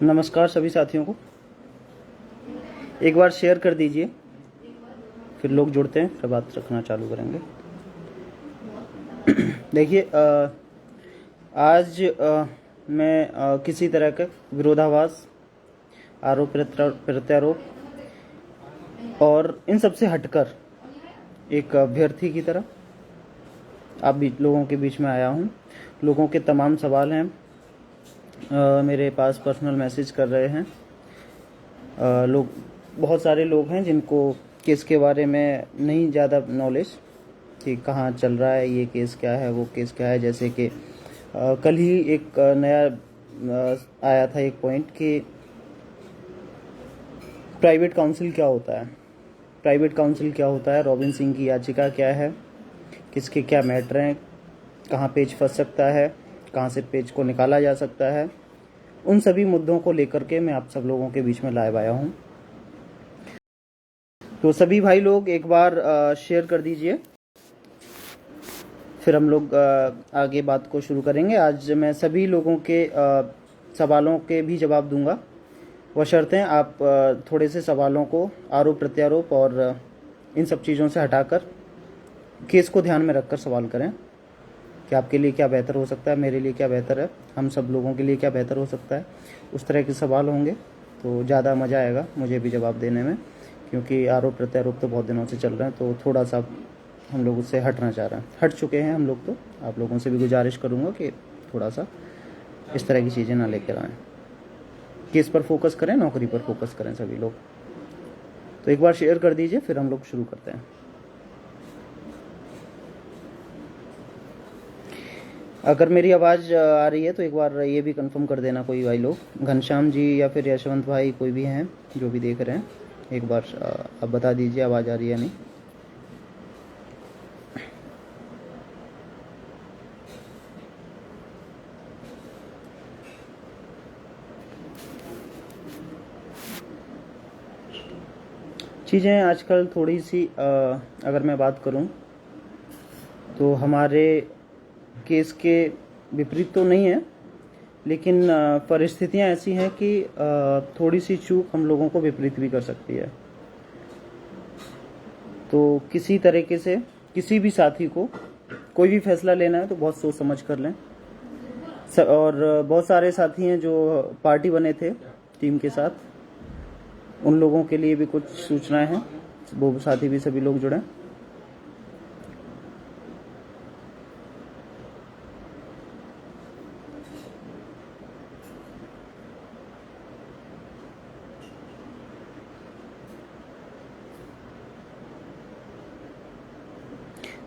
नमस्कार सभी साथियों को। एक बार शेयर कर दीजिए, फिर लोग जुड़ते हैं, फिर बात रखना चालू करेंगे। देखिए, आज मैं किसी तरह का विरोधाभास, आरोप प्रत्यारोप और इन सब से हटकर एक अभ्यर्थी की तरह आप लोगों के बीच में आया हूँ। लोगों के तमाम सवाल हैं, मेरे पास पर्सनल मैसेज कर रहे हैं लोग। बहुत सारे लोग हैं जिनको केस के बारे में नहीं ज़्यादा नॉलेज कि कहाँ चल रहा है, ये केस क्या है, वो केस क्या है। जैसे कि कल ही एक नया आया था एक पॉइंट कि प्राइवेट काउंसिल क्या होता है, प्राइवेट काउंसिल क्या होता है, रॉबिन सिंह की याचिका क्या है, किसके क्या मैटर हैं, कहाँ पेज फंस सकता है, कहाँ से पेज को निकाला जा सकता है। उन सभी मुद्दों को लेकर के मैं आप सब लोगों के बीच में लाइव आया हूँ। तो सभी भाई लोग एक बार शेयर कर दीजिए, फिर हम लोग आगे बात को शुरू करेंगे। आज मैं सभी लोगों के सवालों के भी जवाब दूंगा, बशर्ते आप थोड़े से सवालों को आरोप प्रत्यारोप और इन सब चीज़ों से हटाकर केस को ध्यान में रखकर सवाल करें कि आपके लिए क्या बेहतर हो सकता है, मेरे लिए क्या बेहतर है, हम सब लोगों के लिए क्या बेहतर हो सकता है। उस तरह के सवाल होंगे तो ज़्यादा मज़ा आएगा मुझे भी जवाब देने में, क्योंकि आरोप प्रत्यारोप तो बहुत दिनों से चल रहे हैं। तो थोड़ा सा हम लोग उससे हटना चाह रहे हैं, हट चुके हैं हम लोग। तो आप लोगों से भी गुजारिश करूँगा कि थोड़ा सा इस तरह की चीज़ें ना लेकर आएँ, केस पर फोकस करें, नौकरी पर फोकस करें सभी लोग। तो एक बार शेयर कर दीजिए, फिर हम लोग शुरू करते हैं। अगर मेरी आवाज़ आ रही है तो एक बार ये भी कंफर्म कर देना कोई भाई लोग, घनश्याम जी या फिर यशवंत भाई, कोई भी हैं जो भी देख रहे हैं, एक बार अब बता दीजिए आवाज़ आ रही है नहीं। चीज़ें आजकल थोड़ी सी अगर मैं बात करूं तो हमारे केस के विपरीत तो नहीं है, लेकिन परिस्थितियां ऐसी हैं कि थोड़ी सी चूक हम लोगों को विपरीत भी कर सकती है। तो किसी तरीके से किसी भी साथी को कोई भी फैसला लेना है तो बहुत सोच समझ कर लें। और बहुत सारे साथी हैं जो पार्टी बने थे टीम के साथ, उन लोगों के लिए भी कुछ सूचनाएं हैं, वो साथी भी सभी लोग जुड़ें।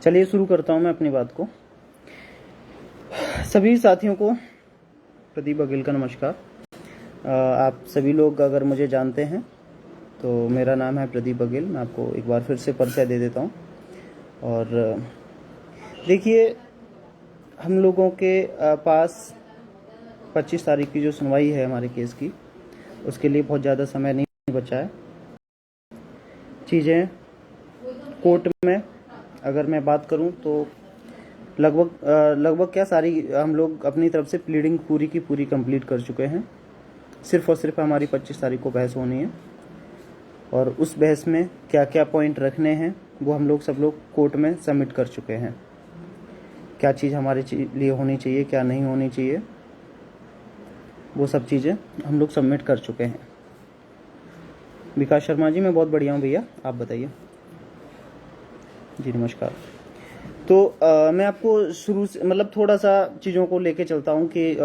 चलिए शुरू करता हूं मैं अपनी बात को। सभी साथियों को प्रदीप बघेल का नमस्कार। आप सभी लोग अगर मुझे जानते हैं तो मेरा नाम है प्रदीप बघेल। मैं आपको एक बार फिर से परिचय दे देता हूं। और देखिए, हम लोगों के पास 25 तारीख की जो सुनवाई है हमारे केस की, उसके लिए बहुत ज़्यादा समय नहीं बचा है। चीज़ें कोर्ट में अगर मैं बात करूं तो लगभग क्या सारी हम लोग अपनी तरफ से प्लीडिंग पूरी की पूरी कंप्लीट कर चुके हैं। सिर्फ और सिर्फ हमारी 25 तारीख को बहस होनी है, और उस बहस में क्या क्या पॉइंट रखने हैं वो हम लोग सब लोग कोर्ट में सबमिट कर चुके हैं। क्या चीज़ हमारे लिए होनी चाहिए, क्या नहीं होनी चाहिए, वो सब चीज़ें हम लोग सबमिट कर चुके हैं। विकास शर्मा जी, मैं बहुत बढ़िया हूँ भैया, आप बताइए जी। नमस्कार। तो मैं आपको शुरू से मतलब थोड़ा सा चीज़ों को लेके चलता हूँ कि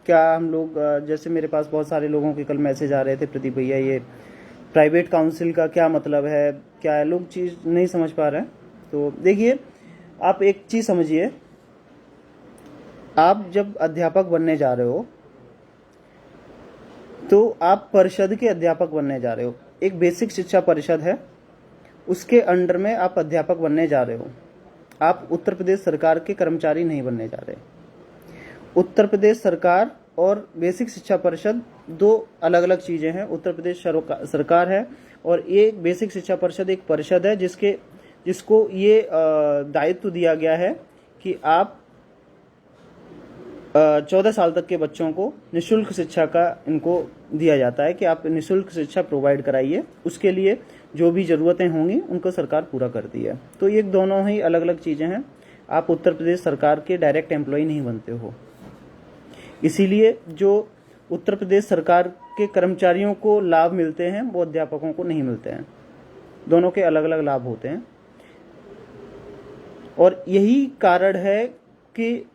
क्या हम लोग जैसे मेरे पास बहुत सारे लोगों के कल मैसेज आ रहे थे, प्रदीप भैया ये प्राइवेट काउंसिल का क्या मतलब है, क्या है, लोग चीज़ नहीं समझ पा रहे हैं। तो देखिए, आप एक चीज़ समझिए, आप जब अध्यापक बनने जा रहे हो तो आप परिषद के अध्यापक बनने जा रहे हो। एक बेसिक शिक्षा परिषद है, उसके अंडर में आप अध्यापक बनने जा रहे हो। आप उत्तर प्रदेश सरकार के कर्मचारी नहीं बनने जा रहे। उत्तर प्रदेश सरकार और बेसिक शिक्षा परिषद दो अलग अलग चीजें हैं। उत्तर प्रदेश सरकार है और ये बेसिक शिक्षा परिषद एक परिषद है जिसको ये दायित्व दिया गया है कि आप 14 साल तक के बच्चों को निःशुल्क शिक्षा का इनको दिया जाता है कि आप निःशुल्क शिक्षा प्रोवाइड कराइए, उसके लिए जो भी ज़रूरतें होंगी उनको सरकार पूरा करती है। तो ये दोनों ही अलग अलग चीज़ें हैं। आप उत्तर प्रदेश सरकार के डायरेक्ट एम्प्लॉय नहीं बनते हो, इसीलिए जो उत्तर प्रदेश सरकार के कर्मचारियों को लाभ मिलते हैं वो अध्यापकों को नहीं मिलते हैं। दोनों के अलग अलग लाभ होते हैं और यही कारण है कि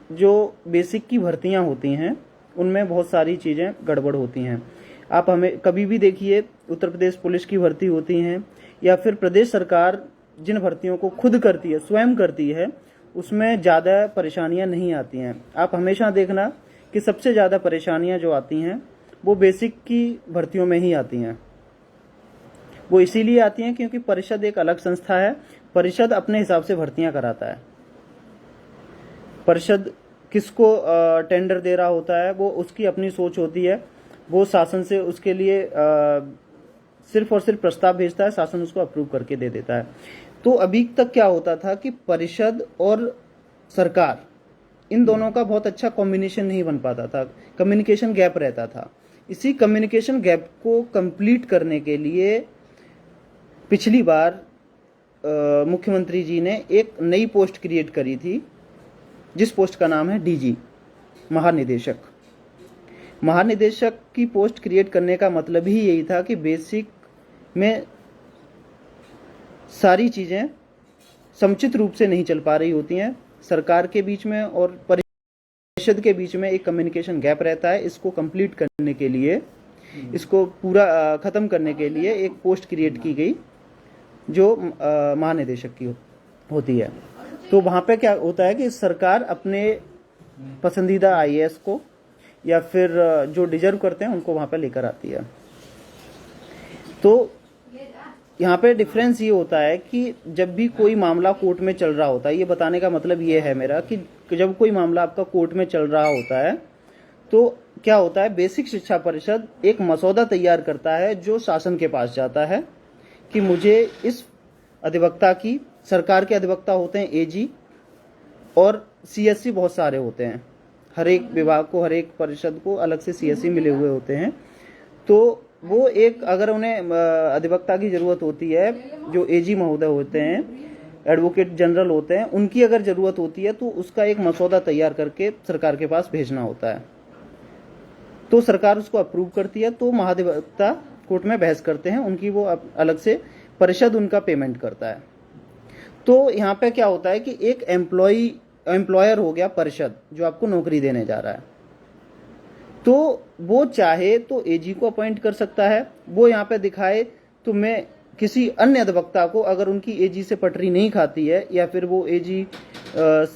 जो बेसिक की भर्तियां होती हैं उनमें बहुत सारी चीज़ें गड़बड़ होती हैं। आप हमें कभी भी देखिए, उत्तर प्रदेश पुलिस की भर्ती होती हैं या फिर प्रदेश सरकार जिन भर्तियों को खुद करती है, स्वयं करती है, उसमें ज़्यादा परेशानियां नहीं आती हैं। आप हमेशा देखना कि सबसे ज़्यादा परेशानियां जो आती हैं वो बेसिक की भर्तियों में ही आती हैं। वो इसीलिए आती हैं क्योंकि परिषद एक अलग संस्था है। परिषद अपने हिसाब से भर्तियां कराता है। परिषद किसको टेंडर दे रहा होता है वो उसकी अपनी सोच होती है। वो शासन से उसके लिए सिर्फ और सिर्फ प्रस्ताव भेजता है, शासन उसको अप्रूव करके दे देता है। तो अभी तक क्या होता था कि परिषद और सरकार इन दोनों का बहुत अच्छा कॉम्बिनेशन नहीं बन पाता था, कम्युनिकेशन गैप रहता था। इसी कम्युनिकेशन गैप को कंप्लीट करने के लिए पिछली बार मुख्यमंत्री जी ने एक नई पोस्ट क्रिएट करी थी, जिस पोस्ट का नाम है डीजी, महानिदेशक। महानिदेशक की पोस्ट क्रिएट करने का मतलब ही यही था कि बेसिक में सारी चीज़ें समुचित रूप से नहीं चल पा रही होती हैं। सरकार के बीच में और परिषद के बीच में एक कम्युनिकेशन गैप रहता है। इसको कंप्लीट करने के लिए, इसको पूरा ख़त्म करने के लिए एक पोस्ट क्रिएट की गई जो महानिदेशक की होती है। तो वहाँ पे क्या होता है कि सरकार अपने पसंदीदा आईएएस को या फिर जो डिजर्व करते हैं उनको वहाँ पे लेकर आती है। तो यहाँ पे डिफरेंस ये होता है कि जब भी कोई मामला कोर्ट में चल रहा होता है, ये बताने का मतलब ये है मेरा कि जब कोई मामला आपका कोर्ट में चल रहा होता है तो क्या होता है, बेसिक शिक्षा परिषद एक मसौदा तैयार करता है जो शासन के पास जाता है कि मुझे इस अधिवक्ता की, सरकार के अधिवक्ता होते हैं एजी और सीएससी बहुत सारे होते हैं, हर एक विभाग को, हर एक परिषद को अलग से सीएससी मिले हुए होते हैं। तो वो एक, अगर उन्हें अधिवक्ता की जरूरत होती है, जो एजी महोदय होते हैं, एडवोकेट जनरल होते हैं, उनकी अगर जरूरत होती है तो उसका एक मसौदा तैयार करके सरकार के पास भेजना होता है। तो सरकार उसको अप्रूव करती है, तो महाधिवक्ता कोर्ट में बहस करते हैं, उनकी वो अलग से परिषद उनका पेमेंट करता है। तो यहाँ पे क्या होता है कि एक एम्प्लॉयर हो गया परिषद जो आपको नौकरी देने जा रहा है, तो वो चाहे तो एजी को अपॉइंट कर सकता है। वो यहाँ पे दिखाए तो मैं किसी अन्य अधिवक्ता को, अगर उनकी एजी से पटरी नहीं खाती है या फिर वो एजी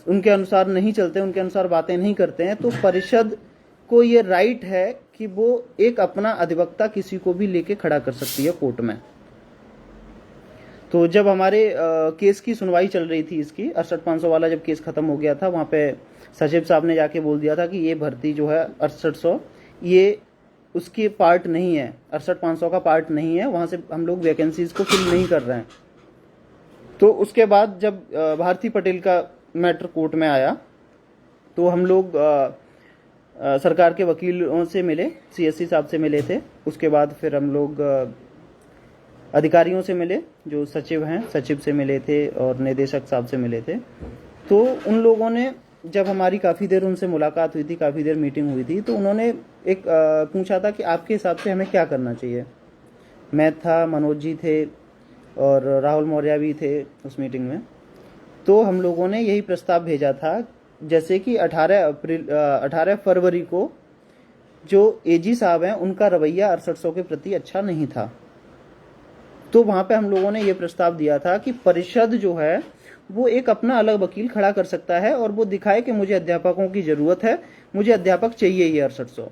उनके अनुसार नहीं चलते, उनके अनुसार बातें नहीं करते हैं, तो परिषद को ये राइट है कि वो एक अपना अधिवक्ता किसी को भी लेके खड़ा कर सकती है कोर्ट में। तो जब हमारे केस की सुनवाई चल रही थी, इसकी 68,500 वाला जब केस खत्म हो गया था, वहाँ पे सचिव साहब ने जाके बोल दिया था कि ये भर्ती जो है 6800, ये उसकी पार्ट नहीं है, 68,500 का पार्ट नहीं है, वहाँ से हम लोग वैकेंसीज को फिल नहीं कर रहे हैं। तो उसके बाद जब भारती पटेल का मैटर कोर्ट में आया तो हम लोग सरकार के वकीलों से मिले, सीएससी साहब से मिले थे। उसके बाद फिर हम लोग अधिकारियों से मिले, जो सचिव हैं, सचिव से मिले थे और निदेशक साहब से मिले थे। तो उन लोगों ने, जब हमारी काफ़ी देर उनसे मुलाकात हुई थी, काफ़ी देर मीटिंग हुई थी, तो उन्होंने एक पूछा था कि आपके हिसाब से हमें क्या करना चाहिए। मैं था, मनोज जी थे और राहुल मौर्य भी थे उस मीटिंग में। तो हम लोगों ने यही प्रस्ताव भेजा था, जैसे कि 18 फरवरी को जो एजी साहब हैं उनका रवैया 6800 के प्रति अच्छा नहीं था। तो वहाँ पे हम लोगों ने ये प्रस्ताव दिया था कि परिषद जो है वो एक अपना अलग वकील खड़ा कर सकता है और वो दिखाए कि मुझे अध्यापकों की जरूरत है, मुझे अध्यापक चाहिए ये 6800,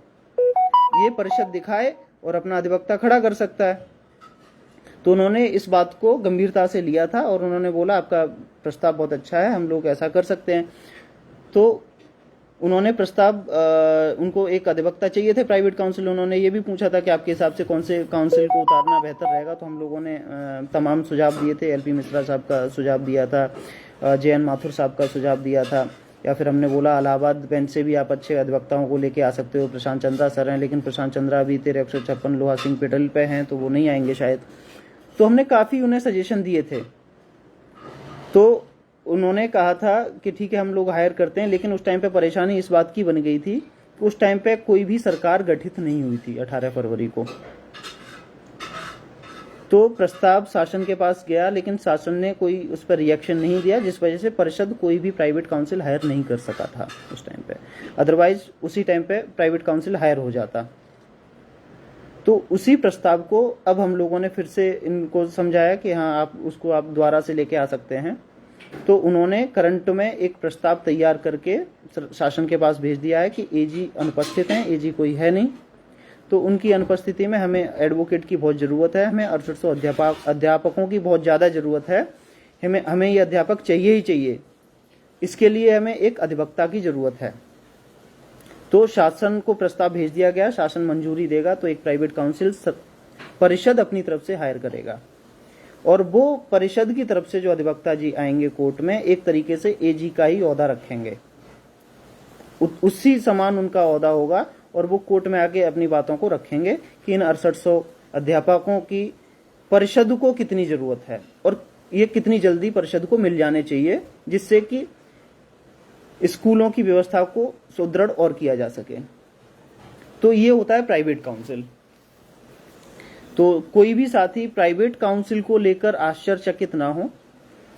ये परिषद दिखाए और अपना अधिवक्ता खड़ा कर सकता है। तो उन्होंने इस बात को गंभीरता से लिया था और उन्होंने बोला आपका प्रस्ताव बहुत अच्छा है, हम लोग ऐसा कर सकते हैं। तो उन्होंने प्रस्ताव, उनको एक अधिवक्ता चाहिए थे प्राइवेट काउंसिल, उन्होंने ये भी पूछा था कि आपके हिसाब से कौन से काउंसिल को उतारना बेहतर रहेगा। तो हम लोगों ने तमाम सुझाव दिए थे। एलपी मिश्रा साहब का सुझाव दिया था, जेएन माथुर साहब का सुझाव दिया था या फिर हमने बोला इलाहाबाद बेंच से भी आप अच्छे अधिवक्ताओं को लेके आ सकते हो, प्रशांत चंद्रा सर हैं, लेकिन प्रशांत चंद्रा अभी 1356 लोहा सिंह पेटल पे हैं तो वो नहीं आएंगे शायद। तो हमने काफ़ी उन्हें सजेशन दिए थे, तो उन्होंने कहा था कि ठीक है हम लोग हायर करते हैं, लेकिन उस टाइम पे परेशानी इस बात की बन गई थी कि उस टाइम पे कोई भी सरकार गठित नहीं हुई थी 18 फरवरी को। तो प्रस्ताव शासन के पास गया, लेकिन शासन ने कोई उस पर रिएक्शन नहीं दिया, जिस वजह से परिषद कोई भी प्राइवेट काउंसिल हायर नहीं कर सका था उस टाइम पे। अदरवाइज उसी टाइम पे प्राइवेट काउंसिल हायर हो जाता। तो उसी प्रस्ताव को अब हम लोगों ने फिर से इनको समझाया कि हाँ आप उसको आप दोबारा से लेके आ सकते हैं। तो उन्होंने करंट में एक प्रस्ताव तैयार करके शासन के पास भेज दिया है कि एजी अनुपस्थित हैं, एजी कोई है नहीं, तो उनकी अनुपस्थिति में हमें एडवोकेट की बहुत ज़रूरत है, हमें 6800 अध्यापकों की बहुत ज़्यादा ज़रूरत है, हमें ये अध्यापक चाहिए ही चाहिए। इसके लिए हमें एक अधिवक्ता की ज़रूरत है। तो शासन को प्रस्ताव भेज दिया गया, शासन मंजूरी देगा तो एक प्राइवेट काउंसिल परिषद अपनी तरफ से हायर करेगा, और वो परिषद की तरफ से जो अधिवक्ता जी आएंगे कोर्ट में एक तरीके से एजी का ही ओहदा रखेंगे, उसी समान उनका ओहदा होगा, और वो कोर्ट में आके अपनी बातों को रखेंगे कि इन 6800 अध्यापकों की परिषद को कितनी जरूरत है और ये कितनी जल्दी परिषद को मिल जाने चाहिए, जिससे कि स्कूलों की व्यवस्था को सुदृढ़ और किया जा सके। तो ये होता है प्राइवेट काउंसिल। तो कोई भी साथी प्राइवेट काउंसिल को लेकर आश्चर्यचकित ना हो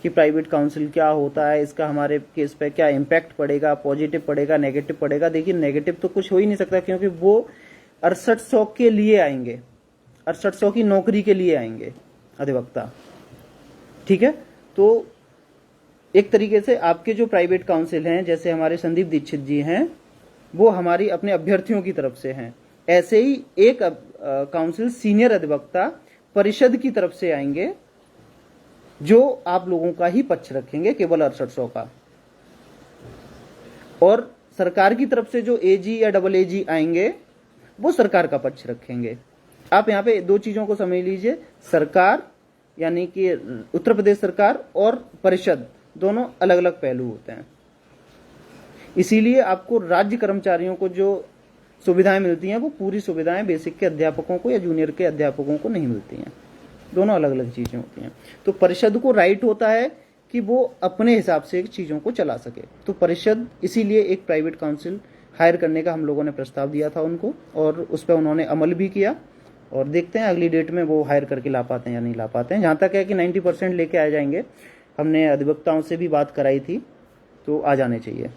कि प्राइवेट काउंसिल क्या होता है, इसका हमारे केस पे क्या इम्पैक्ट पड़ेगा, पॉजिटिव पड़ेगा, नेगेटिव पड़ेगा। देखिए नेगेटिव तो कुछ हो ही नहीं सकता, क्योंकि वो 6800 के लिए आएंगे, 6800 की नौकरी के लिए आएंगे अधिवक्ता। ठीक है, तो एक तरीके से आपके जो प्राइवेट काउंसिल हैं, जैसे हमारे संदीप दीक्षित जी हैं, वो हमारी अपने अभ्यर्थियों की तरफ से हैं, ऐसे ही एक काउंसिल सीनियर अधिवक्ता परिषद की तरफ से आएंगे, जो आप लोगों का ही पक्ष रखेंगे, केवल 6800 का। और सरकार की तरफ से जो एजी या डबल एजी आएंगे वो सरकार का पक्ष रखेंगे। आप यहाँ पे दो चीजों को समझ लीजिए, सरकार यानी कि उत्तर प्रदेश सरकार और परिषद दोनों अलग अलग पहलू होते हैं। इसीलिए आपको राज्य कर्मचारियों को जो सुविधाएं मिलती हैं वो पूरी सुविधाएं बेसिक के अध्यापकों को या जूनियर के अध्यापकों को नहीं मिलती हैं, दोनों अलग अलग चीजें होती हैं। तो परिषद को राइट होता है कि वो अपने हिसाब से चीजों को चला सके। तो परिषद इसीलिए एक प्राइवेट काउंसिल हायर करने का हम लोगों ने प्रस्ताव दिया था उनको, और उस पर उन्होंने अमल भी किया, और देखते हैं अगली डेट में वो हायर करके ला पाते हैं या नहीं ला पाते हैं। जहां तक है कि 90% लेके आ जाएंगे, हमने अधिवक्ताओं से भी बात कराई थी, तो आ जाने चाहिए।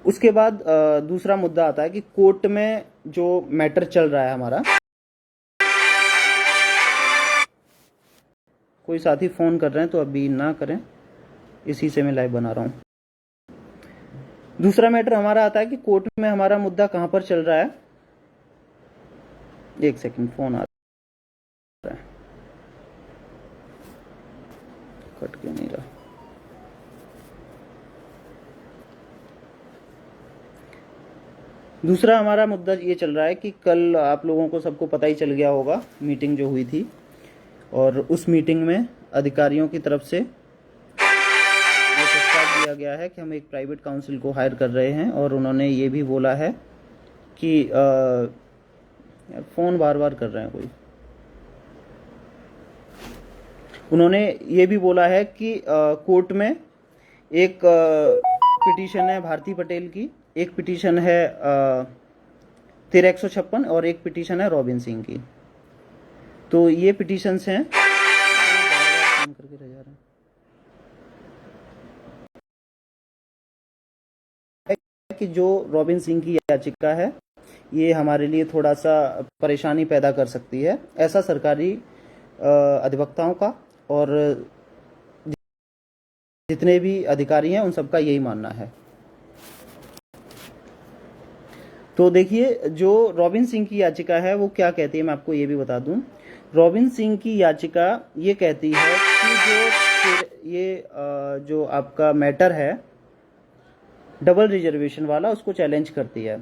उसके बाद दूसरा मुद्दा आता है कि कोर्ट में जो मैटर चल रहा है हमारा, कोई साथी फोन कर रहे हैं तो अभी ना करें, इसी से मैं लाइव बना रहा हूं। दूसरा मैटर हमारा आता है कि कोर्ट में हमारा मुद्दा कहां पर चल रहा है। एक सेकंड, फोन आ रहा है, कट क्यों नहीं रहा। दूसरा हमारा मुद्दा ये चल रहा है कि कल आप लोगों को सबको पता ही चल गया होगा मीटिंग जो हुई थी, और उस मीटिंग में अधिकारियों की तरफ से प्रस्ताव दिया गया है कि हम एक प्राइवेट काउंसिल को हायर कर रहे हैं, और उन्होंने ये भी बोला है कि यार फोन बार बार कर रहे हैं कोई। उन्होंने ये भी बोला है कि कोर्ट में एक पिटीशन है भारती पटेल की, एक पिटीशन है 1356 और एक पिटीशन है रॉबिन सिंह की। तो ये पिटीशंस हैं करके रह जा रहे हैं कि जो रॉबिन सिंह की याचिका है ये हमारे लिए थोड़ा सा परेशानी पैदा कर सकती है, ऐसा सरकारी अधिवक्ताओं का और जितने भी अधिकारी हैं उन सबका यही मानना है। तो देखिए जो रॉबिन सिंह की याचिका है वो क्या कहती है, मैं आपको ये भी बता दूं। रॉबिन सिंह की याचिका ये कहती है कि जो आपका मैटर है डबल रिजर्वेशन वाला, उसको चैलेंज करती है।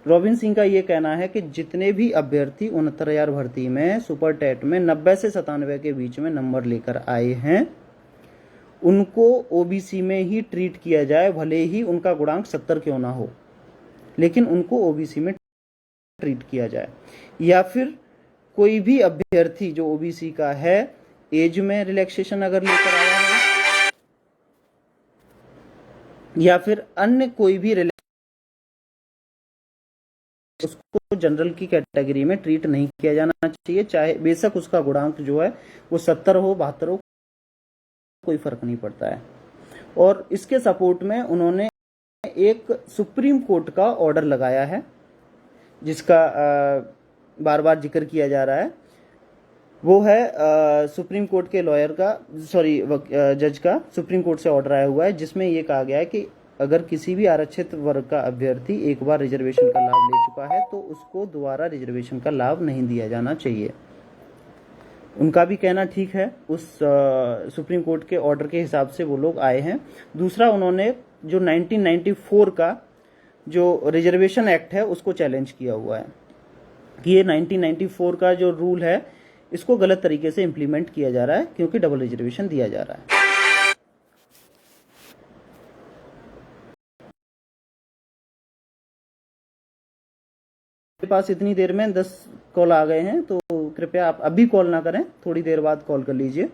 रॉबिन सिंह का ये कहना है कि जितने भी अभ्यर्थी 69,000 भर्ती में सुपर टेट में 90 से 97 के बीच में नंबर लेकर आए हैं, उनको ओबीसी में ही ट्रीट किया जाए, भले ही उनका गुणांक 70 क्यों ना हो, लेकिन उनको ओबीसी में ट्रीट किया जाए। या फिर कोई भी अभ्यर्थी जो ओबीसी का है, एज में रिलैक्सेशन अगर लेकर आया है या फिर अन्य कोई भी उसको जनरल की कैटेगरी में ट्रीट नहीं किया जाना चाहिए, चाहे बेशक उसका गुणांक जो है वो 70 हो 72 हो, कोई फर्क नहीं पड़ता है। और इसके सपोर्ट में उन्होंने एक सुप्रीम कोर्ट का ऑर्डर लगाया है, जिसका बार बार जिक्र किया जा रहा है। वो है सुप्रीम कोर्ट के लॉयर का, जज का सुप्रीम कोर्ट से ऑर्डर आया हुआ है, जिसमें ये कहा गया है कि अगर किसी भी आरक्षित वर्ग का अभ्यर्थी एक बार रिजर्वेशन का लाभ ले चुका है तो उसको दोबारा रिजर्वेशन का लाभ नहीं दिया जाना चाहिए। उनका भी कहना ठीक है, उस सुप्रीम कोर्ट के ऑर्डर के हिसाब से वो लोग आए हैं। दूसरा, उन्होंने जो 1994 का जो रिजर्वेशन एक्ट है उसको चैलेंज किया हुआ है कि ये 1994 का जो रूल है इसको गलत तरीके से इम्प्लीमेंट किया जा रहा है, क्योंकि डबल रिजर्वेशन दिया जा रहा है। मेरे पास इतनी देर में 10 कॉल आ गए हैं, तो कृपया आप अभी कॉल ना करें, थोड़ी देर बाद कॉल कर लीजिए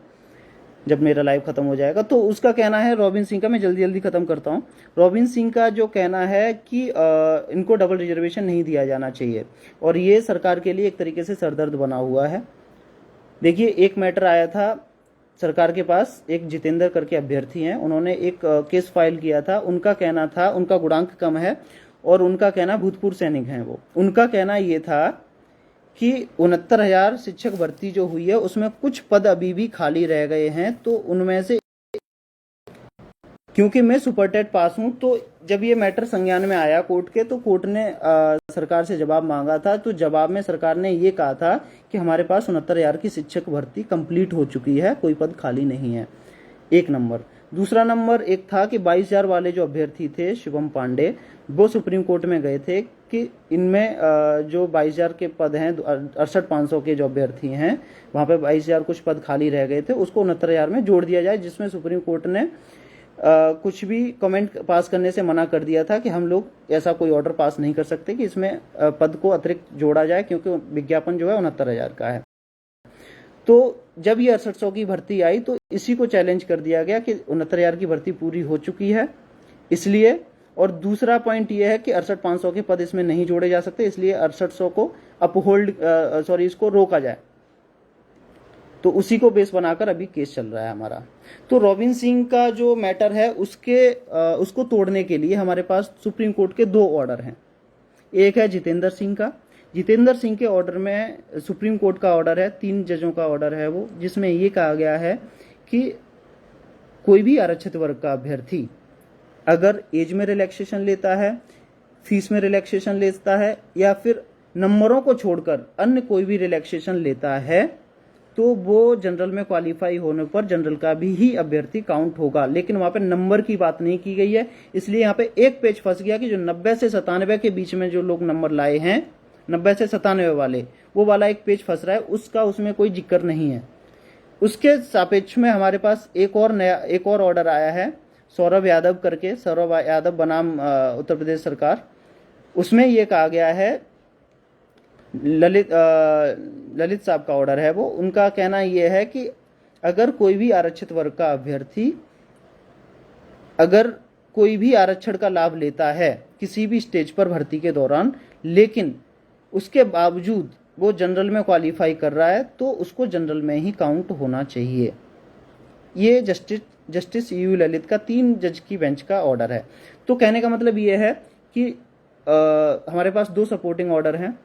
जब मेरा लाइव खत्म हो जाएगा। तो उसका कहना है, रॉबिन सिंह का, मैं जल्दी जल्दी खत्म करता हूं। रॉबिन सिंह का जो कहना है कि इनको डबल रिजर्वेशन नहीं दिया जाना चाहिए, और ये सरकार के लिए एक तरीके से सरदर्द बना हुआ है। देखिए, एक मैटर आया था सरकार के पास, एक जितेंद्र करके अभ्यर्थी हैं, उन्होंने एक केस फाइल किया था। उनका कहना था, उनका गुणांक कम है और उनका कहना, भूतपूर्व सैनिक हैं वो, उनका कहना ये था कि 69,000 शिक्षक भर्ती जो हुई है उसमें कुछ पद अभी भी खाली रह गए हैं, तो उनमें से, क्योंकि मैं सुपरटेट पास हूं, तो जब ये मैटर संज्ञान में आया कोर्ट के, तो कोर्ट ने सरकार से जवाब मांगा था। तो जवाब में सरकार ने ये कहा था कि हमारे पास 69,000 की शिक्षक भर्ती कंप्लीट हो चुकी है, कोई पद खाली नहीं है। एक नंबर। दूसरा नंबर एक था कि 22,000 वाले जो अभ्यर्थी थे, शिवम पांडे, वो सुप्रीम कोर्ट में गए थे कि इनमें जो 22,000 के पद हैं, 68,500 के जो अभ्यर्थी हैं, वहां पे 22,000 कुछ पद खाली रह गए थे, उसको 69,000 में जोड़ दिया जाए, जिसमें सुप्रीम कोर्ट ने कुछ भी कमेंट पास करने से मना कर दिया था कि हम लोग ऐसा कोई ऑर्डर पास नहीं कर सकते कि इसमें पद को अतिरिक्त जोड़ा जाए, क्योंकि विज्ञापन जो है 69,000 का है। तो जब ये 6800 की भर्ती आई तो इसी को चैलेंज कर दिया गया कि 69,000 की भर्ती पूरी हो चुकी है, इसलिए। और दूसरा पॉइंट ये है कि 68,500 के पद इसमें नहीं जोड़े जा सकते, इसलिए 6800 को इसको रोका जाए। तो उसी को बेस बनाकर अभी केस चल रहा है हमारा। तो रॉबिन सिंह का जो मैटर है उसको तोड़ने के लिए हमारे पास सुप्रीम कोर्ट के 2 ऑर्डर हैं। एक है जितेंद्र सिंह का। जितेंद्र सिंह के ऑर्डर में सुप्रीम कोर्ट का ऑर्डर है, 3 जजों का ऑर्डर है वो, जिसमें ये कहा गया है कि कोई भी आरक्षित वर्ग का अभ्यर्थी अगर एज में रिलैक्सेशन लेता है, फीस में रिलैक्सेशन लेता है, या फिर नंबरों को छोड़कर अन्य कोई भी रिलैक्सेशन लेता है, तो वो जनरल में क्वालिफाई होने पर जनरल का भी ही अभ्यर्थी काउंट होगा। लेकिन वहां पे नंबर की बात नहीं की गई है, इसलिए यहाँ पे एक पेज फंस गया कि जो 90 से 97 के बीच में जो लोग नंबर लाए हैं, 90 से 97 वाले, वो वाला एक पेज फंस रहा है, उसमें कोई जिक्र नहीं है। उसके सापेक्ष में हमारे पास एक और ऑर्डर आया है, सौरभ यादव करके, सौरभ यादव बनाम उत्तर प्रदेश सरकार। उसमें यह कहा गया है, ललित साहब का ऑर्डर है वो, उनका कहना यह है कि अगर कोई भी आरक्षित वर्ग का अभ्यर्थी अगर कोई भी आरक्षण का लाभ लेता है किसी भी स्टेज पर भर्ती के दौरान, लेकिन उसके बावजूद वो जनरल में क्वालिफाई कर रहा है, तो उसको जनरल में ही काउंट होना चाहिए। ये जस्टिस यू ललित का 3 जज की बेंच का ऑर्डर है। तो कहने का मतलब ये है कि हमारे पास 2 सपोर्टिंग ऑर्डर हैं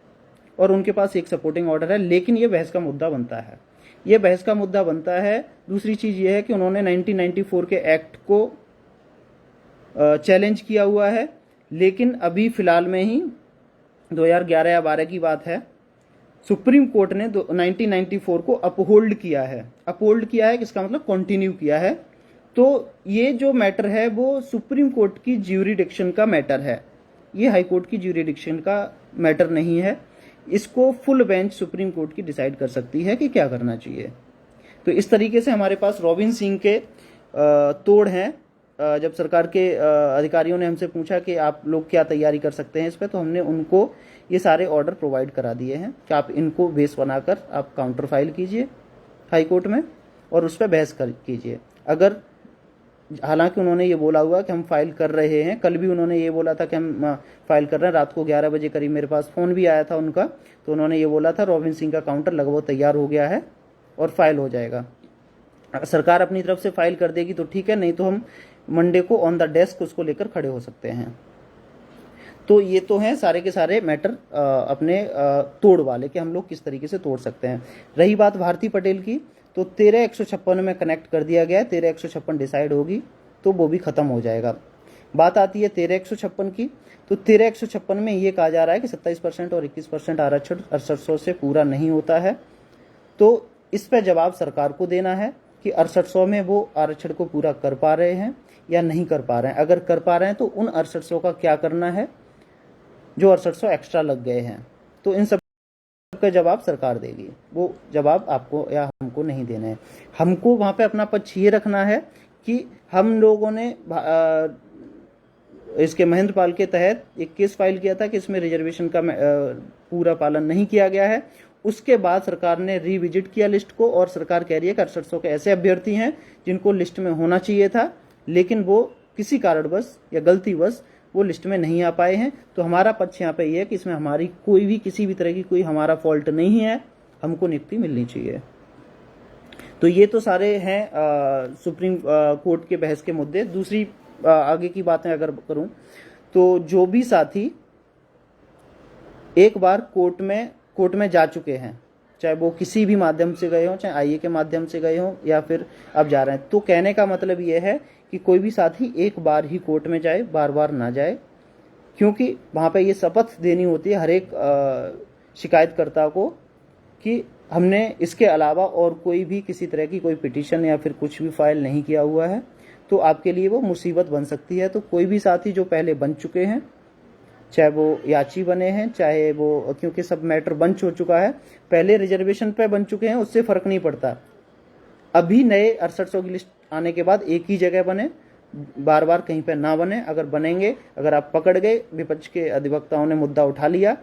और उनके पास 1 सपोर्टिंग ऑर्डर है, लेकिन ये बहस का मुद्दा बनता है। ये बहस का मुद्दा बनता है। दूसरी चीज ये है कि उन्होंने 1994 के एक्ट को चैलेंज किया हुआ है, लेकिन अभी फिलहाल में ही 2011 या 12 की बात है, सुप्रीम कोर्ट ने 1994 को अपहोल्ड किया है। अपहोल्ड किया है किसका मतलब कंटिन्यू किया है। तो ये जो मैटर है वो सुप्रीम कोर्ट की ज्यूरिडिक्शन का मैटर है, ये हाई कोर्ट की ज्यूरिडिक्शन का मैटर नहीं है। इसको फुल बेंच सुप्रीम कोर्ट की डिसाइड कर सकती है कि क्या करना चाहिए। तो इस तरीके से हमारे पास रॉबिन सिंह के तोड़ हैं, जब सरकार के अधिकारियों ने हमसे पूछा कि आप लोग क्या तैयारी कर सकते हैं इस पर, तो हमने उनको ये सारे ऑर्डर प्रोवाइड करा दिए हैं कि आप इनको बेस बनाकर आप काउंटर फाइल कीजिए हाई कोर्ट में और उस पर बहस कीजिए। अगर हालांकि उन्होंने ये बोला हुआ कि हम फाइल कर रहे हैं, कल भी उन्होंने ये बोला था कि हम फाइल कर रहे हैं, रात को 11 बजे करीब मेरे पास फ़ोन भी आया था उनका, तो उन्होंने ये बोला था रोबिन सिंह का काउंटर लगभग तैयार हो गया है और फाइल हो जाएगा। सरकार अपनी तरफ से फाइल कर देगी तो ठीक है, नहीं तो हम मंडे को ऑन द डेस्क उसको लेकर खड़े हो सकते हैं। तो ये तो हैं सारे के सारे मैटर अपने तोड़ वाले कि हम लोग किस तरीके से तोड़ सकते हैं। रही बात भारती पटेल की, तो 13-156 में कनेक्ट कर दिया गया है, 13-156 डिसाइड होगी तो वो भी खत्म हो जाएगा। बात आती है 13-156 की, तो 13-156 में ये कहा जा रहा है कि 27% और 21% आरक्षण 6800 से पूरा नहीं होता है। तो इस पर जवाब सरकार को देना है कि 6800 में वो आरक्षण को पूरा कर पा रहे हैं या नहीं कर पा रहे हैं। अगर कर पा रहे हैं तो उन 6800 का क्या करना है जो 6800 एक्स्ट्रा लग गए हैं। तो इन सब का जवाब सरकार देगी, वो जवाब आपको या हमको नहीं देना है। हमको वहां पे अपना पक्ष ये रखना है कि हम लोगों ने इसके महेंद्र पाल के तहत एक केस फाइल किया था कि इसमें रिजर्वेशन का पूरा पालन नहीं किया गया है। उसके बाद सरकार ने रिविजिट किया लिस्ट को और सरकार कह रही है कि 6800 के ऐसे अभ्यर्थी हैं जिनको लिस्ट में होना चाहिए था, लेकिन वो किसी कारणवश या गलतीवश वो लिस्ट में नहीं आ पाए हैं। तो हमारा पक्ष यहाँ पे ये है कि इसमें हमारी कोई भी किसी भी तरह की कोई हमारा फॉल्ट नहीं है, हमको नियुक्ति मिलनी चाहिए। तो ये तो सारे हैं सुप्रीम कोर्ट के बहस के मुद्दे। दूसरी आगे की बातें अगर करूं तो जो भी साथी एक बार कोर्ट में जा चुके हैं, चाहे वो किसी भी माध्यम से गए हों, चाहे आईए के माध्यम से गए हों या फिर अब जा रहे हैं, तो कहने का मतलब ये है कि कोई भी साथी एक बार ही कोर्ट में जाए, बार बार ना जाए, क्योंकि वहाँ पे ये शपथ देनी होती है हर एक शिकायतकर्ता को कि हमने इसके अलावा और कोई भी किसी तरह की कोई पिटीशन या फिर कुछ भी फाइल नहीं किया हुआ है, तो आपके लिए वो मुसीबत बन सकती है। तो कोई भी साथी जो पहले बन चुके हैं, चाहे वो याची बने हैं, चाहे वो, क्योंकि सब मैटर बन हो चुका है, पहले रिजर्वेशन पे बन चुके हैं, उससे फर्क नहीं पड़ता। अभी नए 6800 की लिस्ट आने के बाद एक ही जगह बने, बार बार कहीं पे ना बने। अगर बनेंगे, अगर आप पकड़ गए, विपक्ष के अधिवक्ताओं ने मुद्दा उठा लिया,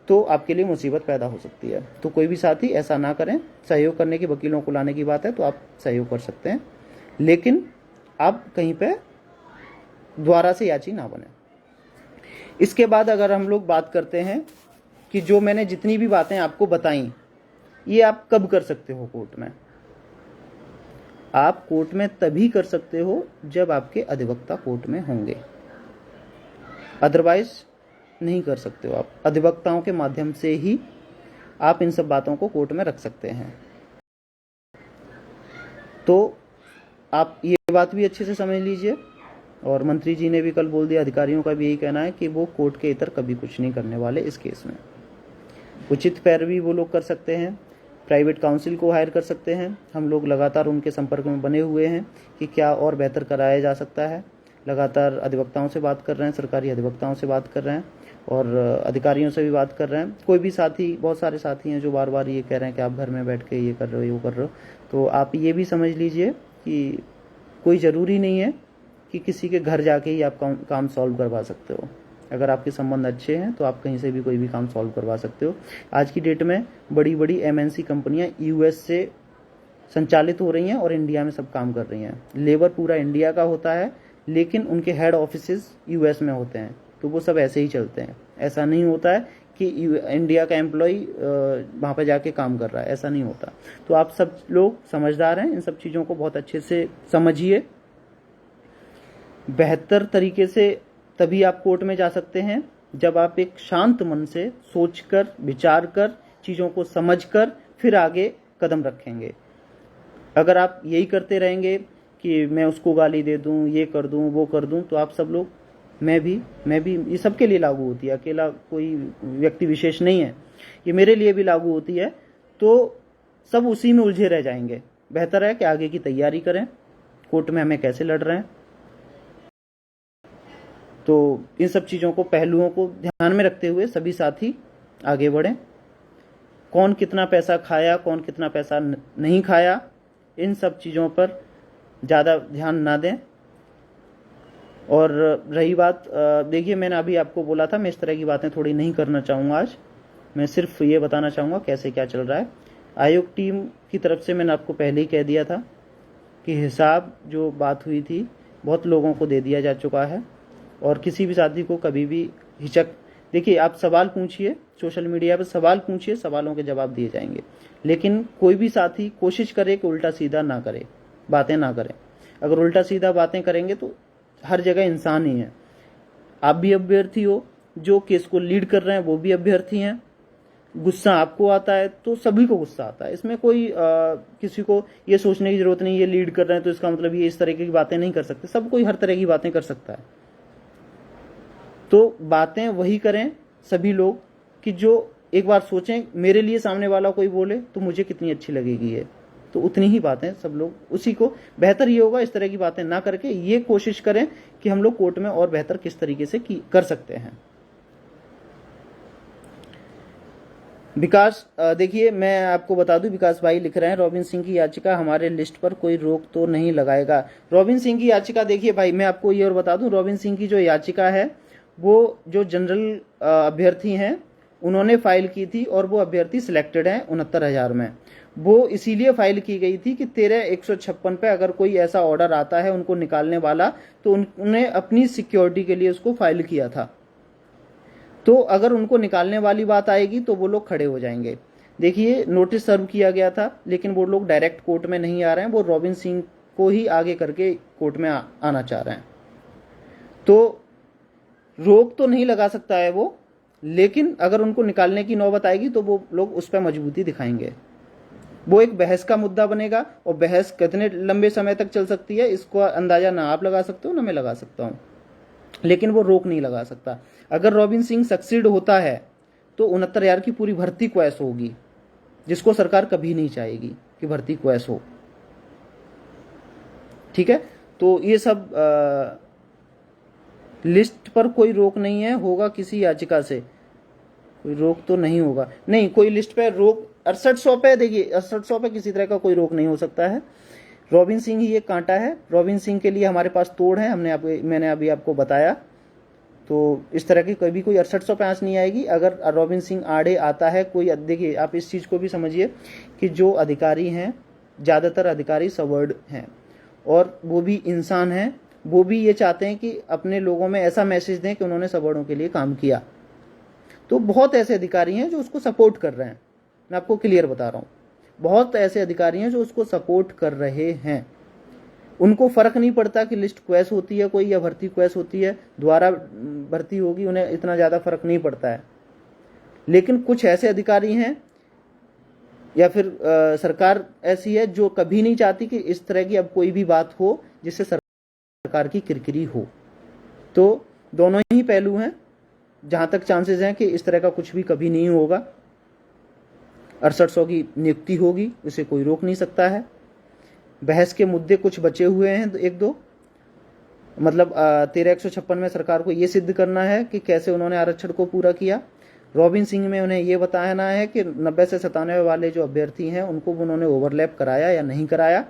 तो आपके लिए मुसीबत पैदा हो सकती है। तो कोई भी साथी ऐसा ना करें। सहयोग करने की, वकीलों को लाने की बात है तो आप सहयोग कर सकते हैं, लेकिन आप कहीं पे द्वारा से याची ना बने। इसके बाद अगर हम लोग बात करते हैं कि जो मैंने जितनी भी बातें आपको बताई, ये आप कब कर सकते हो कोर्ट में? आप कोर्ट में तभी कर सकते हो जब आपके अधिवक्ता कोर्ट में होंगे, अदरवाइज नहीं कर सकते हो। आप अधिवक्ताओं के माध्यम से ही आप इन सब बातों को कोर्ट में रख सकते हैं। तो आप ये बात भी अच्छे से समझ लीजिए। और मंत्री जी ने भी कल बोल दिया, अधिकारियों का भी यही कहना है कि वो कोर्ट के इतर कभी कुछ नहीं करने वाले इस केस में। उचित पैरवी वो लोग कर सकते हैं, प्राइवेट काउंसिल को हायर कर सकते हैं। हम लोग लगातार उनके संपर्क में बने हुए हैं कि क्या और बेहतर कराया जा सकता है। लगातार अधिवक्ताओं से बात कर रहे हैं, सरकारी अधिवक्ताओं से बात कर रहे हैं और अधिकारियों से भी बात कर रहे हैं। कोई भी साथी, बहुत सारे साथी हैं जो बार बार ये कह रहे हैं कि आप घर में बैठ के ये कर रहे हो, वो कर रहे हो। तो आप ये भी समझ लीजिए कि कोई ज़रूरी नहीं है कि किसी के घर जाके ही आप काम सॉल्व करवा सकते हो। अगर आपके संबंध अच्छे हैं तो आप कहीं से भी कोई भी काम सॉल्व करवा सकते हो। आज की डेट में बड़ी बड़ी एमएनसी कंपनियां यूएस से संचालित हो रही हैं और इंडिया में सब काम कर रही हैं। लेबर पूरा इंडिया का होता है, लेकिन उनके हेड ऑफिसेस यूएस में होते हैं, तो वो सब ऐसे ही चलते हैं। ऐसा नहीं होता है कि इंडिया का एम्प्लॉय वहाँ पर जाके काम कर रहा है, ऐसा नहीं होता। तो आप सब लोग समझदार हैं, इन सब चीज़ों को बहुत अच्छे से समझिए। बेहतर तरीके से तभी आप कोर्ट में जा सकते हैं जब आप एक शांत मन से सोचकर, विचार कर, चीज़ों को समझकर फिर आगे कदम रखेंगे। अगर आप यही करते रहेंगे कि मैं उसको गाली दे दूं, ये कर दूं, वो कर दूं, तो आप सब लोग, मैं भी, ये सबके लिए लागू होती है, अकेला कोई व्यक्ति विशेष नहीं है, ये मेरे लिए भी लागू होती है। तो सब उसी में उलझे रह जाएंगे। बेहतर है कि आगे की तैयारी करें, कोर्ट में हमें कैसे लड़ रहे हैं। तो इन सब चीज़ों को, पहलुओं को ध्यान में रखते हुए सभी साथी आगे बढ़ें। कौन कितना पैसा खाया, कौन कितना पैसा नहीं खाया, इन सब चीज़ों पर ज़्यादा ध्यान ना दें। और रही बात, देखिए मैंने अभी आपको बोला था मैं इस तरह की बातें थोड़ी नहीं करना चाहूँगा आज, मैं सिर्फ ये बताना चाहूँगा कैसे क्या चल रहा है। आयोग टीम की तरफ से मैंने आपको पहले ही कह दिया था कि हिसाब जो बात हुई थी बहुत लोगों को दे दिया जा चुका है, और किसी भी साथी को कभी भी हिचक, देखिए आप सवाल पूछिए, सोशल मीडिया पर सवाल पूछिए, सवालों के जवाब दिए जाएंगे, लेकिन कोई भी साथी कोशिश करे कि उल्टा सीधा ना करे, बातें ना करें। अगर उल्टा सीधा बातें करेंगे तो हर जगह इंसान ही है, आप भी अभ्यर्थी हो, जो केस को लीड कर रहे हैं वो भी अभ्यर्थी हैं। गुस्सा आपको आता है तो सभी को गुस्सा आता है, इसमें कोई किसी को ये सोचने की जरूरत नहीं ये लीड कर रहे हैं तो इसका मतलब ये इस तरह की बातें नहीं कर सकते, सब कोई हर तरह की बातें कर सकता है। तो बातें वही करें सभी लोग कि जो एक बार सोचें मेरे लिए सामने वाला कोई बोले तो मुझे कितनी अच्छी लगेगी ये, तो उतनी ही बातें सब लोग उसी को, बेहतर ये होगा इस तरह की बातें ना करके ये कोशिश करें कि हम लोग कोर्ट में और बेहतर किस तरीके से कर सकते हैं। विकास, देखिए मैं आपको बता दूं, विकास भाई लिख रहे हैं रॉबिन सिंह की याचिका हमारे लिस्ट पर कोई रोक तो नहीं लगाएगा। रॉबिन सिंह की याचिका, देखिए भाई मैं आपको ये और बता दूं, रॉबिन सिंह की जो याचिका है वो जो जनरल अभ्यर्थी हैं उन्होंने फाइल की थी, और वो अभ्यर्थी सिलेक्टेड हैं 69,000 में। वो इसीलिए फाइल की गई थी कि 13,156 पे अगर कोई ऐसा ऑर्डर आता है उनको निकालने वाला, तो उन्होंने अपनी सिक्योरिटी के लिए उसको फाइल किया था। तो अगर उनको निकालने वाली बात आएगी तो वो लोग खड़े हो जाएंगे। देखिए नोटिस सर्व किया गया था, लेकिन वो लोग डायरेक्ट कोर्ट में नहीं आ रहे हैं, वो रॉबिन सिंह को ही आगे करके कोर्ट में आना चाह रहे हैं। तो रोक तो नहीं लगा सकता है वो, लेकिन अगर उनको निकालने की नौबत आएगी तो वो लोग उस पर मजबूती दिखाएंगे। वो एक बहस का मुद्दा बनेगा, और बहस कितने लंबे समय तक चल सकती है इसको अंदाजा ना आप लगा सकते हो ना मैं लगा सकता हूं, लेकिन वो रोक नहीं लगा सकता। अगर रॉबिन सिंह सक्सीड होता है तो 69,000 की पूरी भर्ती क्वैश होगी, जिसको सरकार कभी नहीं चाहेगी कि भर्ती क्वैश हो। ठीक है, तो ये सब लिस्ट पर कोई रोक नहीं है, होगा किसी याचिका से कोई रोक तो नहीं होगा, नहीं कोई लिस्ट पे रोक 6800 पे, देखिए 6800 पे किसी तरह का कोई रोक नहीं हो सकता है। रॉबिन सिंह ही ये कांटा है, रॉबिन सिंह के लिए हमारे पास तोड़ है, मैंने अभी आपको बताया। तो इस तरह की कभी कोई 6800 पे आंच नहीं आएगी। अगर रॉबिन सिंह आड़े आता है कोई, देखिए आप इस चीज़ को भी समझिए कि जो अधिकारी हैं ज़्यादातर अधिकारी सवर्ड हैं, और वो भी इंसान हैं, वो भी ये चाहते हैं कि अपने लोगों में ऐसा मैसेज दें कि उन्होंने सवर्णों के लिए काम किया। तो बहुत ऐसे अधिकारी हैं जो उसको सपोर्ट कर रहे हैं, मैं आपको क्लियर बता रहा हूँ, बहुत ऐसे अधिकारी हैं जो उसको सपोर्ट कर रहे हैं। उनको फर्क नहीं पड़ता कि लिस्ट क्वैश होती है कोई या भर्ती क्वैश होती है, दोबारा भर्ती होगी, उन्हें इतना ज़्यादा फर्क नहीं पड़ता है। लेकिन कुछ ऐसे अधिकारी हैं या फिर सरकार ऐसी है जो कभी नहीं चाहती कि इस तरह की अब कोई भी बात हो जिससे सरकार की किरकिरी हो। तो दोनों ही पहलू हैं, जहां तक चांसेस हैं कि इस तरह का कुछ भी कभी नहीं होगा। 6800 की नियुक्ति होगी, उसे कोई रोक नहीं सकता है। बहस के मुद्दे कुछ बचे हुए हैं, एक दो, मतलब 13,156 में सरकार को यह सिद्ध करना है कि कैसे उन्होंने आरक्षण को पूरा किया। रॉबिन सिंह में उन्हें यह बताना है कि 90 से 97 वाले जो अभ्यर्थी हैं उनको उन्होंने ओवरलैप कराया या नहीं कराया,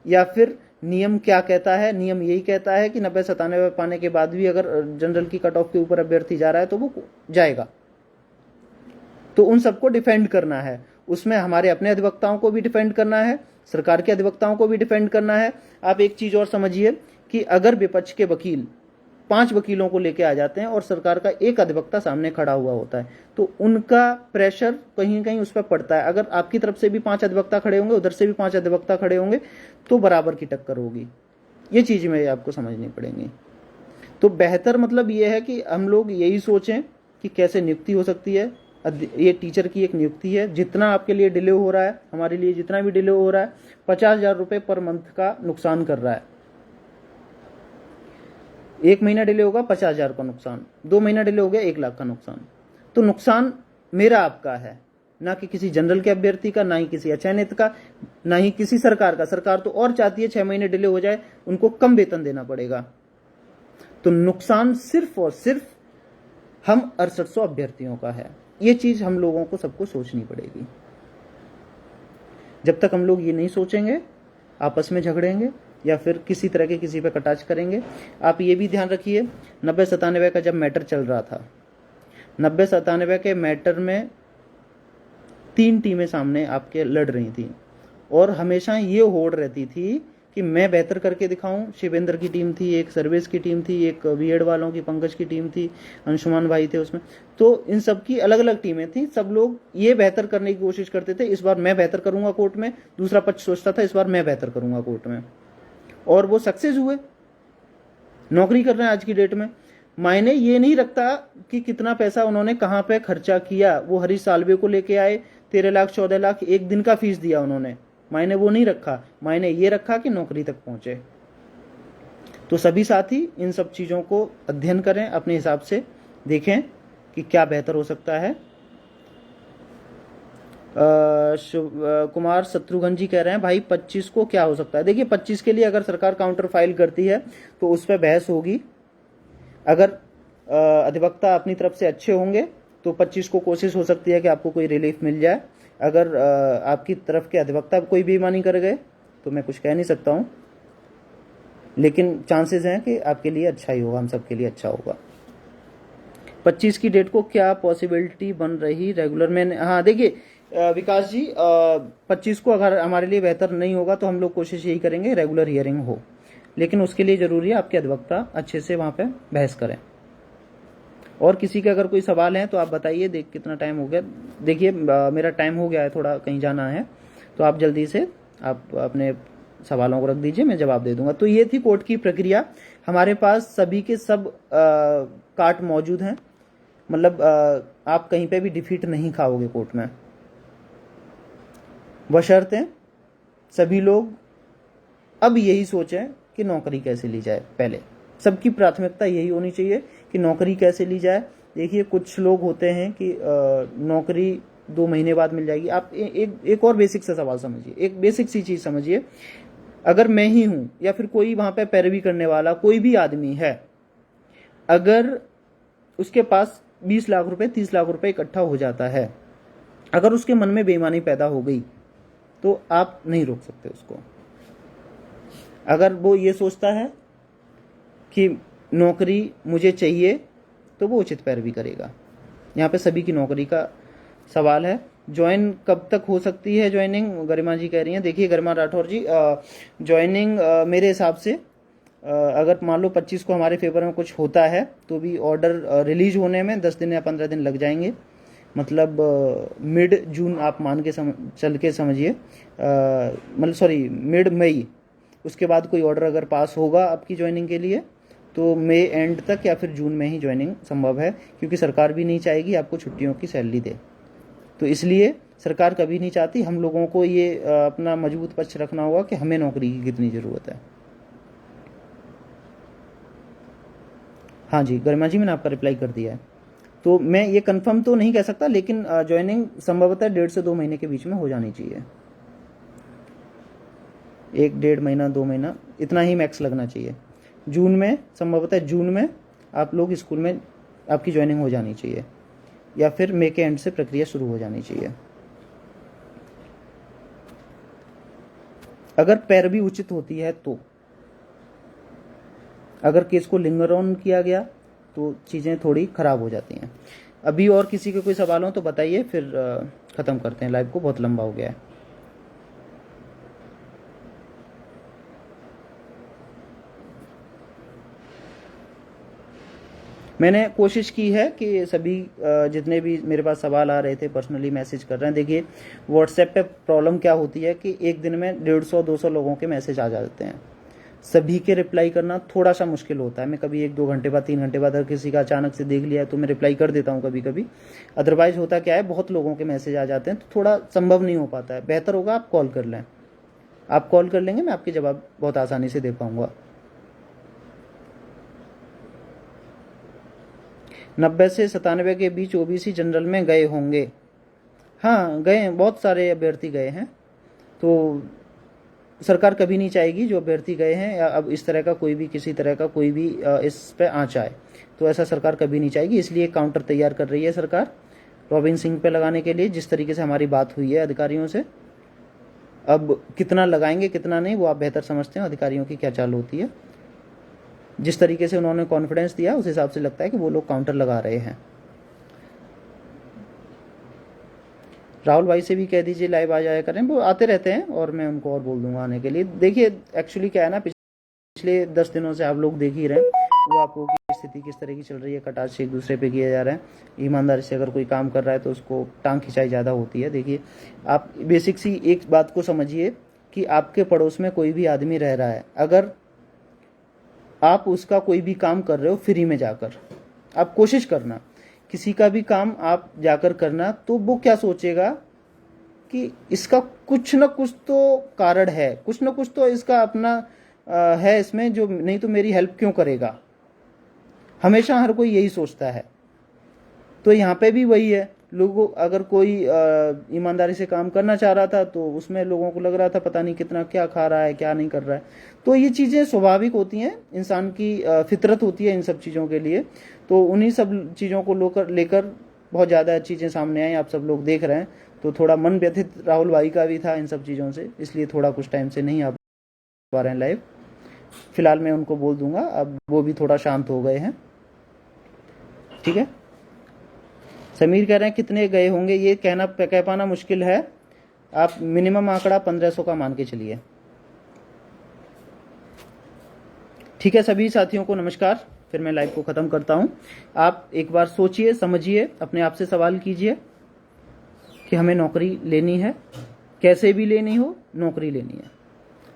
या फिर नियम क्या कहता है। नियम यही कहता है कि 90-97 पाने के बाद भी अगर जनरल की कट ऑफ के ऊपर अभ्यर्थी जा रहा है तो वो जाएगा। तो उन सबको डिफेंड करना है, उसमें हमारे अपने अधिवक्ताओं को भी डिफेंड करना है, सरकार के अधिवक्ताओं को भी डिफेंड करना है। आप एक चीज और समझिए कि अगर विपक्ष के वकील 5 वकीलों को लेके आ जाते हैं और सरकार का एक अधिवक्ता सामने खड़ा हुआ होता है, तो उनका प्रेशर कहीं ना कहीं उस पर पड़ता है। अगर आपकी तरफ से भी 5 अधिवक्ता खड़े होंगे, उधर से भी 5 अधिवक्ता खड़े होंगे, तो बराबर की टक्कर होगी। ये चीज में आपको समझनी पड़ेगी। तो बेहतर मतलब ये है कि हम लोग यही सोचें कि कैसे नियुक्ति हो सकती है। ये टीचर की एक नियुक्ति है, जितना आपके लिए डिले हो रहा है, हमारे लिए जितना भी डिले हो रहा है, 50,000 रुपए पर मंथ का नुकसान कर रहा है। 1 महीना डिले होगा 50,000 का नुकसान, 2 महीना डिले हो गया 1 लाख का नुकसान। तो नुकसान मेरा आपका है, ना कि किसी जनरल के अभ्यर्थी का, ना ही किसी अचयनित का, ना ही किसी सरकार का। सरकार तो और चाहती है 6 महीने डिले हो जाए, उनको कम वेतन देना पड़ेगा। तो नुकसान सिर्फ और सिर्फ हम 6800 अभ्यर्थियों का है। ये चीज हम लोगों को सबको सोचनी पड़ेगी। जब तक हम लोग ये नहीं सोचेंगे, आपस में झगड़ेंगे, या फिर किसी तरह के किसी पे कटाच करेंगे। आप ये भी ध्यान रखिए, 90-97 का जब मैटर चल रहा था, 90-97 के मैटर में 3 टीमें सामने आपके लड़ रही थी और हमेशा ये होड़ रहती थी कि मैं बेहतर करके दिखाऊं। शिवेंद्र की टीम थी, एक सर्वेश की टीम थी, एक बीएड वालों की पंकज की टीम थी, अंशुमान भाई थे उसमें, तो इन सब की अलग अलग टीमें थी। सब लोग ये बेहतर करने की कोशिश करते थे, इस बार मैं बेहतर करूंगा कोर्ट में, दूसरा पक्ष सोचता था इस बार मैं बेहतर करूंगा कोर्ट में, और वो सक्सेस हुए, नौकरी कर रहे हैं आज की डेट में। मायने ये नहीं रखता कि कितना पैसा उन्होंने कहाँ पे खर्चा किया। वो हरीश साल्वे को लेके आए, 13 लाख 14 लाख एक दिन का फीस दिया उन्होंने, मायने वो नहीं रखा, मायने ये रखा कि नौकरी तक पहुंचे। तो सभी साथी इन सब चीजों को अध्ययन करें, अपने हिसाब से देखें कि क्या बेहतर हो सकता है। कुमार शत्रुघ्न जी कह रहे हैं भाई 25 को क्या हो सकता है। देखिए 25 के लिए अगर सरकार काउंटर फाइल करती है तो उस पर बहस होगी। अगर अधिवक्ता अपनी तरफ से अच्छे होंगे तो 25 को कोशिश हो सकती है कि आपको कोई रिलीफ मिल जाए। अगर आपकी तरफ के अधिवक्ता कोई बेईमानी कर गए तो मैं कुछ कह नहीं सकता हूं, लेकिन चांसेस हैं कि आपके लिए अच्छा ही होगा, हम सबके लिए अच्छा होगा। 25 की डेट को क्या पॉसिबिलिटी बन रही रेगुलर में? हाँ देखिए विकास जी, 25 को अगर हमारे लिए बेहतर नहीं होगा तो हम लोग कोशिश यही करेंगे रेगुलर हियरिंग हो, लेकिन उसके लिए जरूरी है आपके अधिवक्ता अच्छे से वहां पे बहस करें। और किसी के अगर कोई सवाल है तो आप बताइए। देख कितना टाइम हो गया, देखिए मेरा टाइम हो गया है, थोड़ा कहीं जाना है, तो आप जल्दी से आप अपने सवालों को रख दीजिए, मैं जवाब दे दूंगा। तो ये थी कोर्ट की प्रक्रिया। हमारे पास सभी के सब कार्ड मौजूद हैं, मतलब आप कहीं पे भी डिफीट नहीं खाओगे कोर्ट में, बशर्ते सभी लोग अब यही सोचें कि नौकरी कैसे ली जाए। पहले सबकी प्राथमिकता यही होनी चाहिए कि नौकरी कैसे ली जाए। देखिए कुछ लोग होते हैं कि नौकरी 2 महीने बाद मिल जाएगी। आप एक और बेसिक सा सवाल समझिए, एक बेसिक सी चीज समझिए। अगर मैं ही हूं या फिर कोई वहां पे पैरवी करने वाला कोई भी आदमी है, अगर उसके पास 20 लाख रुपए 30 लाख रुपए इकट्ठा हो जाता है, अगर उसके मन में बेईमानी पैदा हो गई तो आप नहीं रोक सकते उसको। अगर वो ये सोचता है कि नौकरी मुझे चाहिए तो वो उचित पैरवी करेगा। यहाँ पे सभी की नौकरी का सवाल है। ज्वाइन कब तक हो सकती है ज्वाइनिंग, गरिमा जी कह रही हैं। देखिए गरिमा राठौर जी, ज्वाइनिंग मेरे हिसाब से अगर मान लो 25 को हमारे फेवर में कुछ होता है तो भी ऑर्डर रिलीज होने में 10 दिन या 15 दिन लग जाएंगे। मतलब मिड जून आप मान के चल के समझिए, मतलब सॉरी मिड मई। उसके बाद कोई ऑर्डर अगर पास होगा आपकी ज्वाइनिंग के लिए तो मई एंड तक या फिर जून में ही ज्वाइनिंग संभव है, क्योंकि सरकार भी नहीं चाहेगी आपको छुट्टियों की सैलरी दे। तो इसलिए सरकार कभी नहीं चाहती। हम लोगों को ये अपना मजबूत पक्ष रखना होगा कि हमें नौकरी की कितनी ज़रूरत है। हाँ जी गरिमा जी, मैंने आपका रिप्लाई कर दिया है। तो मैं ये कंफर्म तो नहीं कह सकता, लेकिन ज्वाइनिंग संभवतः 1.5 से 2 महीने के बीच में हो जानी चाहिए। 1-1.5 महीना 2 महीना इतना ही मैक्स लगना चाहिए। जून में, संभवतः जून में आप लोग स्कूल में आपकी ज्वाइनिंग हो जानी चाहिए, या फिर मई के एंड से प्रक्रिया शुरू हो जानी चाहिए। अगर पैरवी उचित होती है तो, अगर केस को लिंगर ऑन किया गया तो चीज़ें थोड़ी खराब हो जाती हैं। अभी और किसी के कोई सवाल हो तो बताइए, फिर ख़त्म करते हैं लाइव को, बहुत लंबा हो गया है। मैंने कोशिश की है कि सभी जितने भी मेरे पास सवाल आ रहे थे पर्सनली मैसेज कर रहे हैं। देखिए व्हाट्सएप पे प्रॉब्लम क्या होती है कि एक दिन में 150-200 लोगों के मैसेज आ जाते हैं। सभी के रिप्लाई करना थोड़ा सा मुश्किल होता है। मैं कभी 1-2 घंटे बाद 3 घंटे बाद अगर किसी का अचानक से देख लिया तो मैं रिप्लाई कर देता हूँ कभी कभी। अदरवाइज होता क्या है, बहुत लोगों के मैसेज आ जाते हैं तो थोड़ा संभव नहीं हो पाता है। बेहतर होगा आप कॉल कर लें। आप कॉल कर लेंगे, मैं आपके जवाब बहुत आसानी से दे पाऊंगा। 90 से 97 के बीच ओबीसी जनरल में गए होंगे। हाँ गए हैं, बहुत सारे अभ्यर्थी गए हैं। तो सरकार कभी नहीं चाहेगी जो अभ्यर्थी गए हैं या अब इस तरह का कोई भी किसी तरह का कोई भी इस पे आँच आए, तो ऐसा सरकार कभी नहीं चाहेगी। इसलिए काउंटर तैयार कर रही है सरकार रॉबिन सिंह पे लगाने के लिए, जिस तरीके से हमारी बात हुई है अधिकारियों से। अब कितना लगाएंगे कितना नहीं वो आप बेहतर समझते हैं अधिकारियों की क्या चाल होती है। जिस तरीके से उन्होंने कॉन्फिडेंस दिया उस हिसाब से लगता है कि वो लोग काउंटर लगा रहे हैं। राहुल भाई से भी कह दीजिए लाइव आ जाया करें, वो आते रहते हैं और मैं उनको और बोल दूंगा आने के लिए। देखिए एक्चुअली क्या है ना, पिछले 10 दिनों से आप लोग देख ही रहे हैं वो आप लोगों की स्थिति किस तरह की चल रही है। कटाक्ष एक दूसरे पे किया जा रहा है। ईमानदारी से अगर कोई काम कर रहा है तो उसको टांग खिंचाई ज़्यादा होती है। देखिए आप बेसिक सी एक बात को समझिए कि आपके पड़ोस में कोई भी आदमी रह रहा है, अगर आप उसका कोई भी काम कर रहे हो फ्री में जाकर, आप कोशिश करना किसी का भी काम आप जाकर करना, तो वो क्या सोचेगा कि इसका कुछ ना कुछ तो कारण है, कुछ ना कुछ तो इसका अपना है इसमें, जो नहीं तो मेरी हेल्प क्यों करेगा। हमेशा हर कोई यही सोचता है। तो यहाँ पे भी वही है, लोगों अगर कोई ईमानदारी से काम करना चाह रहा था तो उसमें लोगों को लग रहा था पता नहीं कितना क्या खा रहा है क्या नहीं कर रहा है। तो ये चीज़ें स्वाभाविक होती हैं, इंसान की फितरत होती है इन सब चीज़ों के लिए। तो उन्हीं सब चीज़ों को लेकर बहुत ज़्यादा चीज़ें सामने आई, आप सब लोग देख रहे हैं। तो थोड़ा मन व्यथित राहुल भाई का भी था इन सब चीज़ों से, इसलिए थोड़ा कुछ टाइम से नहीं आ पा रहे हैं लाइव। फिलहाल मैं उनको बोल दूंगा, अब वो भी थोड़ा शांत हो गए हैं। ठीक है। समीर कह रहे हैं कितने गए होंगे, ये कह पाना मुश्किल है। आप मिनिमम आंकड़ा 1500 का मान के चलिए। ठीक है, सभी साथियों को नमस्कार। फिर मैं लाइव को ख़त्म करता हूं। आप एक बार सोचिए समझिए, अपने आप से सवाल कीजिए कि हमें नौकरी लेनी है, कैसे भी लेनी हो नौकरी लेनी है।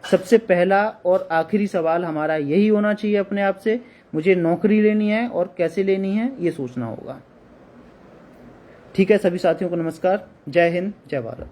सबसे पहला और आखिरी सवाल हमारा यही होना चाहिए अपने आप से, मुझे नौकरी लेनी है और कैसे लेनी है ये सोचना होगा। ठीक है, सभी साथियों को नमस्कार। जय हिंद, जय भारत।